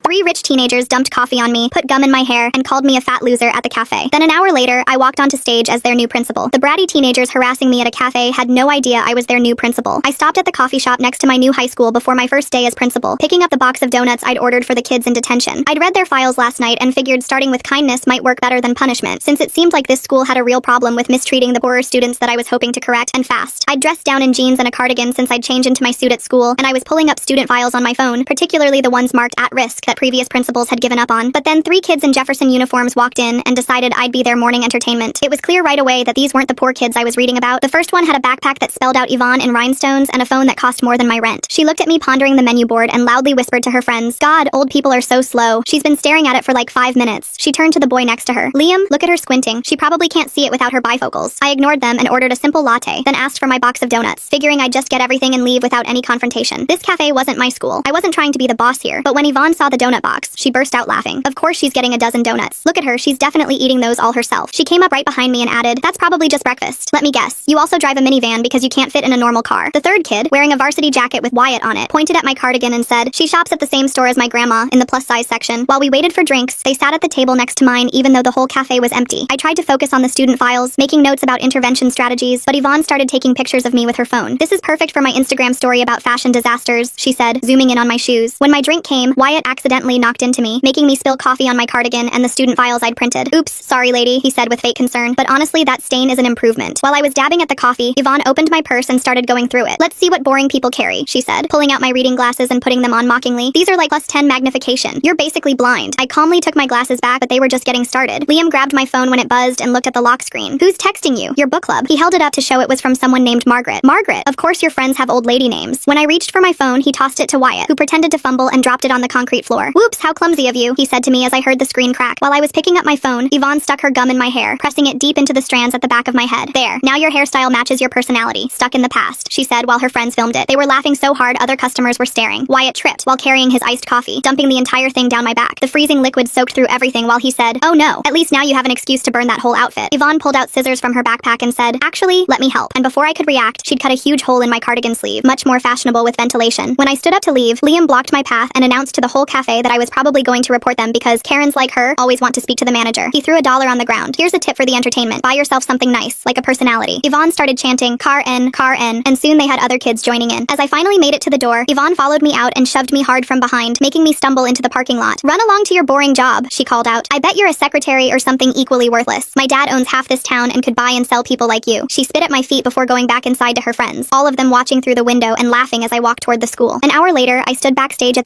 3 rich teenagers dumped coffee on me, put gum in my hair, and called me a fat loser at the cafe. Then an hour later, I walked onto stage as their new principal. The bratty teenagers harassing me at a cafe had no idea I was their new principal. I stopped at the coffee shop next to my new high school before my first day as principal, picking up the box of donuts I'd ordered for the kids in detention. I'd read their files last night and figured starting with kindness might work better than punishment, since it seemed like this school had a real problem with mistreating the poorer students that I was hoping to correct, and fast. I'd dressed down in jeans and a cardigan since I'd changed into my suit at school, and I was pulling up student files on my phone, particularly the ones marked at risk that previous principals had given up on. But then 3 kids in Jefferson uniforms walked in and decided I'd be their morning entertainment. It was clear right away that these weren't the poor kids I was reading about. The first one had a backpack that spelled out Yvonne in rhinestones and a phone that cost more than my rent. She looked at me pondering the menu board and loudly whispered to her friends, "God, old people are so slow." She's been staring at it for like 5 minutes. She turned to the boy next to her. "Liam, look at her squinting. She probably can't see it without her bifocals." I ignored them and ordered a simple latte, then asked for my box of donuts, figuring I'd just get everything and leave without any confrontation. This cafe wasn't my school. I wasn't trying to be the boss here, but when Yvonne saw the donut box, she burst out laughing. Of course she's getting a dozen donuts. Look at her, she's definitely eating those all herself. She came up right behind me and added, "That's probably just breakfast. Let me guess. You also drive a minivan because you can't fit in a normal car." The third kid, wearing a varsity jacket with Wyatt on it, pointed at my cardigan and said, "She shops at the same store as my grandma, in the plus-size section." While we waited for drinks, they sat at the table next to mine even though the whole cafe was empty. I tried to focus on the student files, making notes about intervention strategies, but Yvonne started taking pictures of me with her phone. "This is perfect for my Instagram story about fashion disasters," she said, zooming in on my shoes. When my drink came, Wyatt accidentally knocked into me, making me spill coffee on my cardigan and the student files I'd printed. "Oops, sorry lady," he said with fake concern, "but honestly that stain is an improvement." While I was dabbing at the coffee, Yvonne opened my purse and started going through it. "Let's see what boring people carry," she said, pulling out my reading glasses and putting them on mockingly. "These are like +10 magnification. You're basically blind." I calmly took my glasses back, but they were just getting started. Liam grabbed my phone when it buzzed and looked at the lock screen. "Who's texting you?" "Your book club." He held it up to show it was from someone named Margaret. "Margaret? Of course your friends have old lady names." When I reached for my phone, he tossed it to Wyatt, who pretended to fumble and dropped it on the concrete floor. "Whoops, how clumsy of you," he said to me as I heard the screen crack. While I was picking up my phone, Yvonne stuck her gum in my hair, pressing it deep into the strands at the back of my head. "There, now your hairstyle matches your personality. Stuck in the past," she said while her friends filmed it. They were laughing so hard other customers were staring. Wyatt tripped while carrying his iced coffee, dumping the entire thing down my back. The freezing liquid soaked through everything while he said, "Oh no, at least now you have an excuse to burn that whole outfit." Yvonne pulled out scissors from her backpack and said, "Actually, let me help." And before I could react, she'd cut a huge hole in my cardigan sleeve, much more fashionable with ventilation. When I stood up to leave, Liam blocked my path and announced to the whole cafe that I was probably going to report them because Karens like her always want to speak to the manager. He threw $1 on the ground. "Here's a tip for the entertainment. Buy yourself something nice, like a personality." Yvonne started chanting, car N, and soon they had other kids joining in. As I finally made it to the door, Yvonne followed me out and shoved me hard from behind, making me stumble into the parking lot. "Run along to your boring job," she called out. "I bet you're a secretary or something equally worthless. My dad owns half this town and could buy and sell people like you." She spit at my feet before going back inside to her friends, all of them watching through the window and laughing as I walked toward the school. An hour later, I stood backstage at